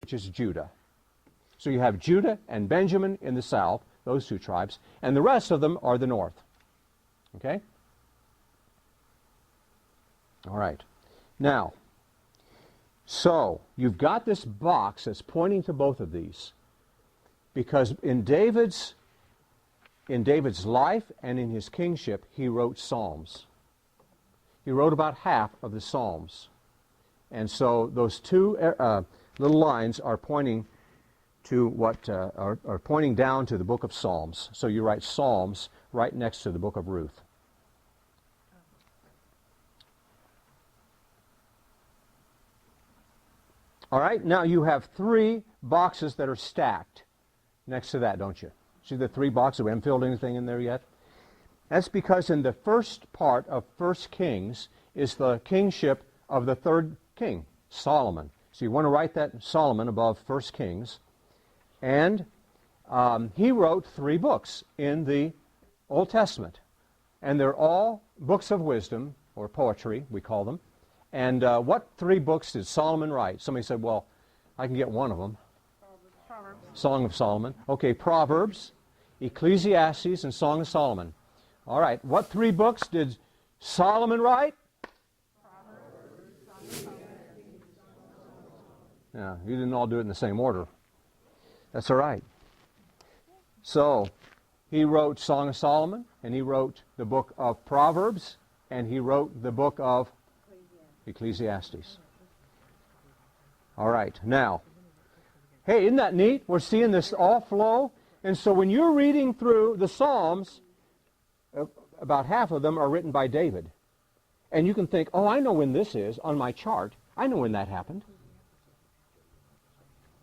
which is Judah. So you have Judah and Benjamin in the south, those two tribes, and the rest of them are the north. Okay? All right. Now, so you've got this box that's pointing to both of these, because in David's life and in his kingship, he wrote Psalms. He wrote about half of the Psalms. And so those two little lines are pointing to what are pointing down to the book of Psalms. So you write Psalms right next to the book of Ruth. All right, now you have three boxes that are stacked next to that, don't you? See the three boxes? We haven't filled anything in there yet. That's because in the first part of 1 Kings is the kingship of the third king, Solomon. So you want to write that Solomon above 1 Kings. And he wrote 3 books in the Old Testament. And they're all books of wisdom, or poetry, we call them. And what 3 books did Solomon write? Somebody said, well, I can get one of them. Proverbs. Song of Solomon. Okay, Proverbs, Ecclesiastes, and Song of Solomon. All right, what 3 books did Solomon write? Yeah, you didn't all do it in the same order. That's all right. So, he wrote Song of Solomon, and he wrote the book of Proverbs, and he wrote the book of Ecclesiastes. All right, now, hey, isn't that neat? We're seeing this all flow. And so when you're reading through the Psalms, about half of them are written by David. And you can think, oh, I know when this is on my chart. I know when that happened.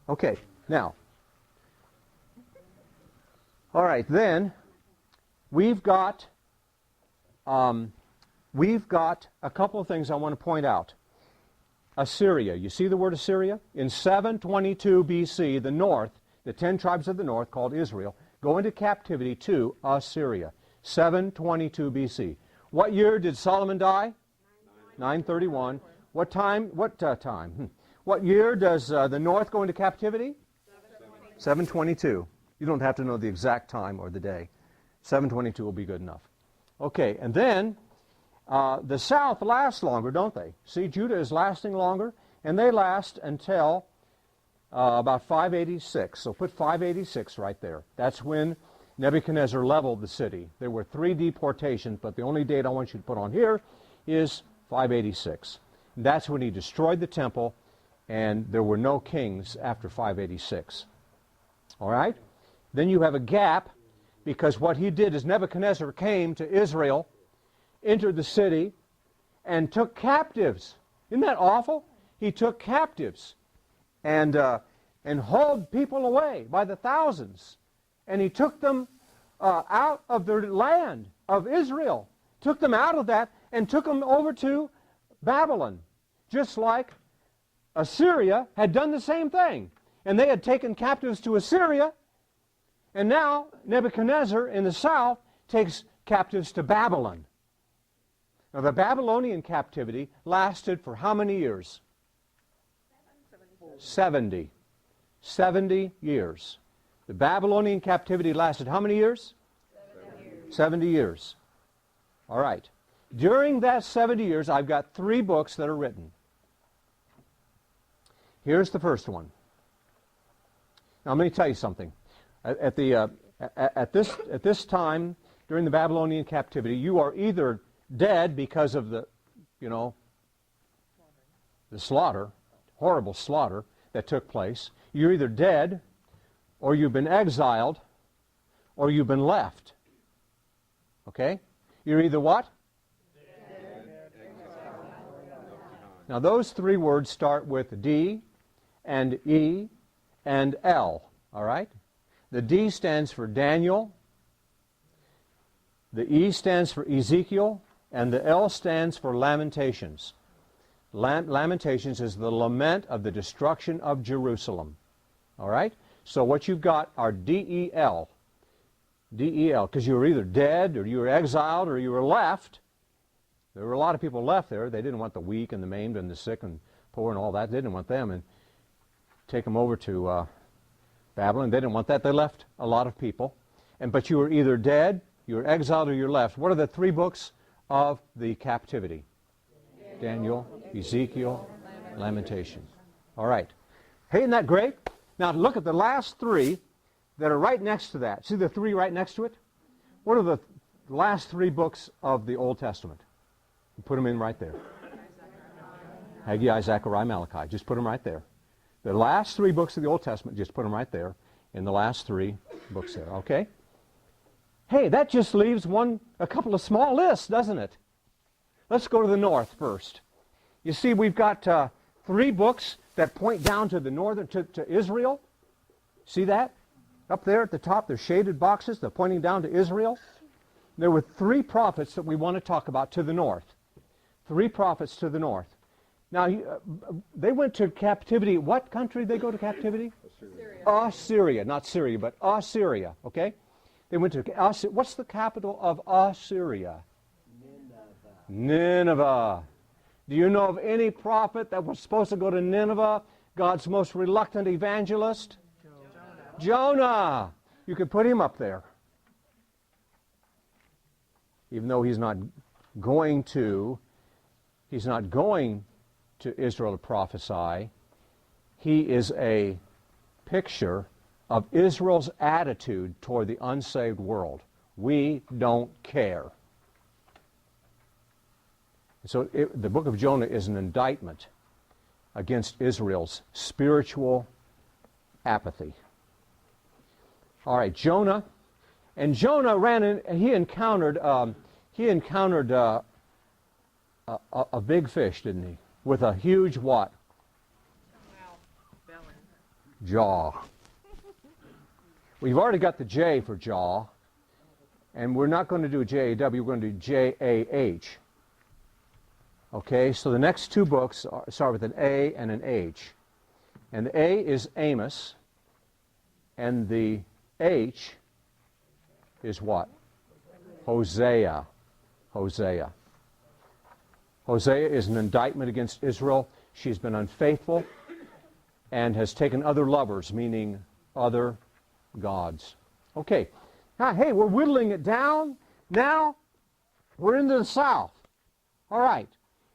Okay, now, all right, then we've got a couple of things I want to point out. Assyria, you see the word Assyria? In 722 BC, the north, the 10 tribes of the north called Israel, go into captivity to Assyria. 722 BC. What year did Solomon die? 931. What time? What year does the north go into captivity? 722. You don't have to know the exact time or the day. 722 will be good enough. Okay, and then the south lasts longer, don't they? See, Judah is lasting longer, and they last until about 586. So put 586 right there. That's when Nebuchadnezzar leveled the city. There were 3 deportations, but the only date I want you to put on here is 586. That's when he destroyed the temple, and there were no kings after 586. All right? Then you have a gap, because what he did is Nebuchadnezzar came to Israel, entered the city, and took captives. Isn't that awful? He took captives and hauled people away by the thousands. And he took them out of the land of Israel, took them out of that, and took them over to Babylon, just like Assyria had done the same thing. And they had taken captives to Assyria, and now Nebuchadnezzar in the south takes captives to Babylon. Now the Babylonian captivity lasted for how many years? 70. 70 years. The Babylonian captivity lasted how many years? 70 years. All right. During that 70 years, I've got 3 books that are written. Here's the first one. Now, let me tell you something. At this time, during the Babylonian captivity, you are either dead because of the slaughter, horrible slaughter that took place. You're either dead, or you've been exiled, or you've been left. Okay? You're either what? Now those 3 words start with D and E and L. All right? The D stands for Daniel, the E stands for Ezekiel, and the L stands for Lamentations. Lamentations is the lament of the destruction of Jerusalem. All right? So what you've got are D-E-L. D-E-L, because you were either dead, or you were exiled, or you were left. There were a lot of people left there. They didn't want the weak and the maimed and the sick and poor and all that. They didn't want them. And take them over to Babylon. They didn't want that. They left a lot of people. But you were either dead, you were exiled, or you were left. What are the 3 books of the captivity? Daniel, Ezekiel, Lamentation. All right. Hey, isn't that great? Now look at the last 3 that are right next to that. See the 3 right next to it? What are the last 3 books of the Old Testament? You put them in right there. Haggai, Zechariah, Malachi. Just put them right there. The last 3 books of the Old Testament, just put them right there in the last 3 books there. Okay? Hey, that just leaves a couple of small lists, doesn't it? Let's go to the north first. You see, we've got 3 books that point down to the northern, to Israel. See that? Up there at the top, there's shaded boxes. They're pointing down to Israel. There were 3 prophets that we want to talk about to the north. 3 prophets to the north. Now, they went to captivity. What country did they go to captivity? Assyria. Assyria. Not Syria, but Assyria. Okay? They went to Assyria. What's the capital of Assyria? Nineveh. Do you know of any prophet that was supposed to go to Nineveh? God's most reluctant evangelist? Jonah. You could put him up there. Even though he's not going to Israel to prophesy, he is a picture of Israel's attitude toward the unsaved world. We don't care. So the book of Jonah is an indictment against Israel's spiritual apathy. All right, Jonah. And Jonah he encountered a big fish, didn't he? With a huge what? Jaw. We've already got the J for jaw, and we're not going to do J-A-W, we're going to do J-A-H. Okay, so the next 2 books start with an A and an H. And the A is Amos, and the H is what? Hosea. Hosea. Hosea is an indictment against Israel. She's been unfaithful and has taken other lovers, meaning other gods. Okay. Now, hey, we're whittling it down. Now, we're into the south. All right.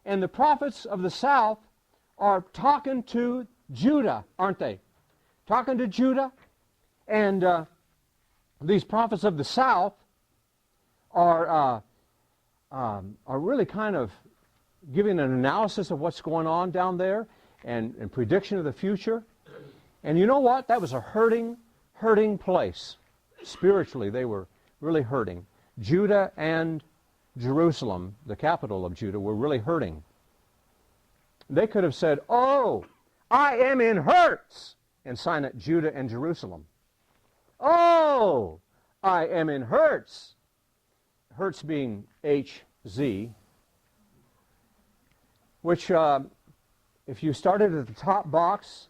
And the prophets of the south are talking to Judah, aren't they? Talking to Judah. And these prophets of the south are really kind of giving an analysis of what's going on down there and prediction of the future. And you know what? That was a hurting place. Spiritually, they were really hurting. Judah and Jerusalem, the capital of Judah, were really hurting. They could have said, "Oh, I am in hurts," and sign it Judah and Jerusalem. "Oh, I am in hurts." Hurts being H-Z, which if you started at the top box,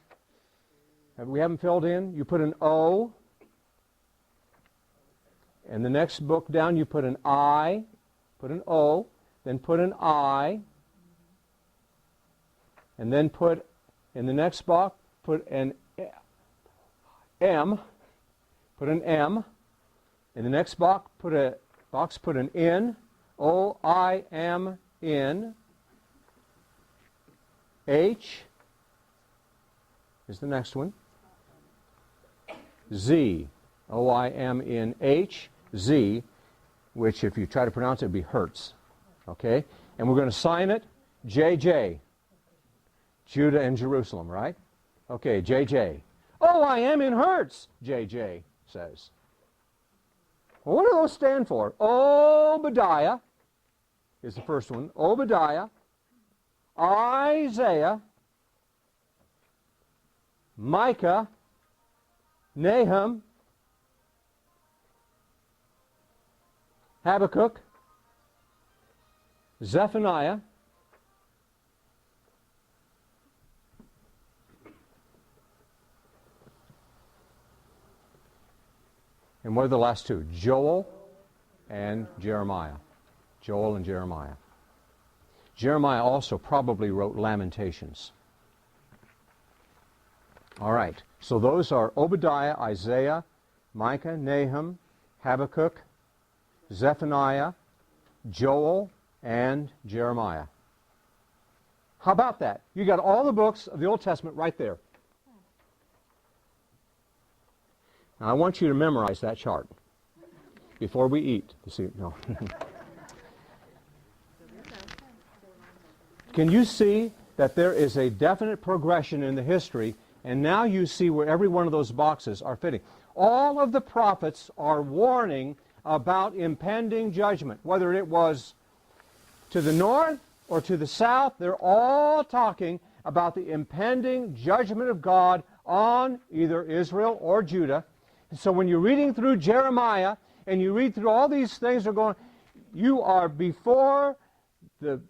and we haven't filled in, you put an O, and the next book down you put an I, put an O, then put an I, and then put, in the next box, put an M, put an M, in the next box put an N, O-I-M-N, H is the next one, Z, O-I-M-N-H, Z, which if you try to pronounce it, would be Hertz. Okay? And we're going to sign it J-J, Judah and Jerusalem, right? Okay, J-J. "Oh, I am in Hertz," J-J says. Well, what do those stand for? Obadiah is the first one. Obadiah, Isaiah, Micah, Nahum, Habakkuk, Zephaniah, and what are the last 2? Joel and Jeremiah. Joel and Jeremiah. Jeremiah also probably wrote Lamentations. All right. So those are Obadiah, Isaiah, Micah, Nahum, Habakkuk, Zephaniah, Joel, and Jeremiah. How about that? You got all the books of the Old Testament right there. Now I want you to memorize that chart before we eat. No. Can you see that there is a definite progression in the history, and now you see where every one of those boxes are fitting. All of the prophets are warning about impending judgment, whether it was to the north or to the south. They're all talking about the impending judgment of God on either Israel or Judah. And so when you're reading through Jeremiah and you read through all these things, are going, you are before the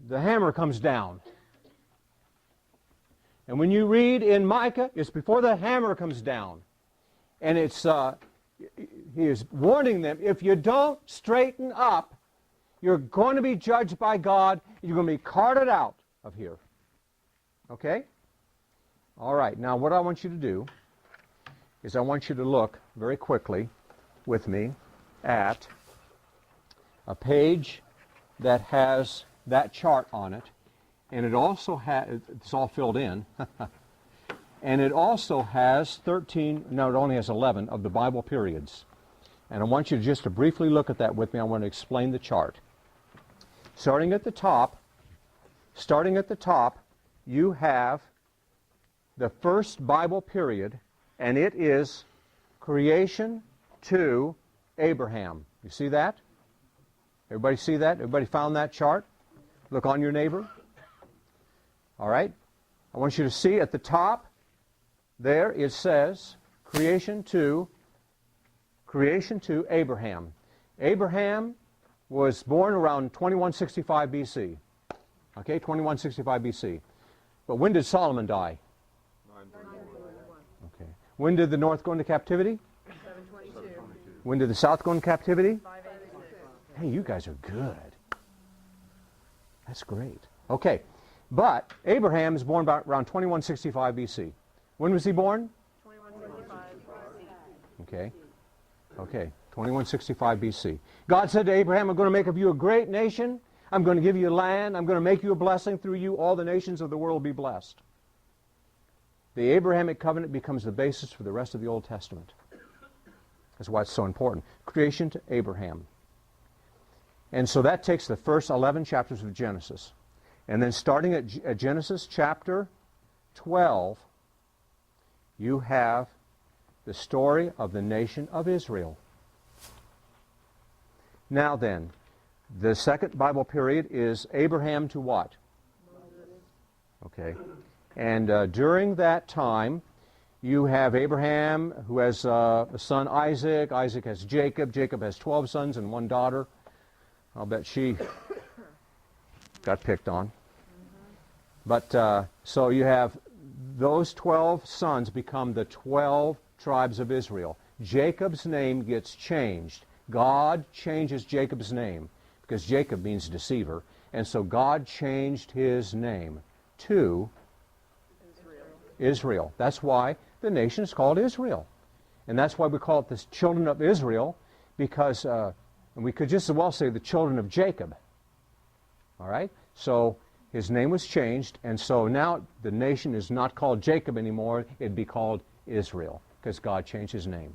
hammer comes down. And when you read in Micah, it's before the hammer comes down. And it's he is warning them, if you don't straighten up, you're going to be judged by God. You're going to be carted out of here. Okay? All right. Now what I want you to do is I want you to look very quickly with me at a page that has that chart on it. And it also has, it's all filled in. And it also has 13, no, it only has 11 of the Bible periods. And I want you just to briefly look at that with me. I want to explain the chart. Starting at the top, you have the first Bible period, and it is creation to Abraham. You see that? Everybody see that? Everybody found that chart? Look on your neighbor. All right? I want you to see at the top, there it says creation to Abraham. Abraham was born around 2165 BC. Okay, 2165 BC. But when did Solomon die? 931. Okay. When did the north go into captivity? 722. When did the south go into captivity? 586. Hey, you guys are good. That's great. Okay. But Abraham is born about around 2165 BC. When was he born? 2165 BC. Okay, 2165 BC. God said to Abraham, I'm going to make of you a great nation. I'm going to give you land. I'm going to make you a blessing. Through you, all the nations of the world will be blessed. The Abrahamic covenant becomes the basis for the rest of the Old Testament. That's why it's so important. Creation to Abraham. And so that takes the first 11 chapters of Genesis. And then starting at Genesis chapter 12, you have the story of the nation of Israel. Now then, the second Bible period is Abraham to what? Okay. And during that time, you have Abraham who has a son Isaac. Isaac has Jacob. Jacob has 12 sons and one daughter. I'll bet she got picked on. But so you have those 12 sons become the 12 tribes of Israel. Jacob's name gets changed. God changes Jacob's name because Jacob means deceiver. And so God changed his name to Israel. That's why the nation is called Israel. And that's why we call it the children of Israel, because and we could just as well say the children of Jacob. All right? So his name was changed, and so now the nation is not called Jacob anymore. It'd be called Israel, because God changed his name.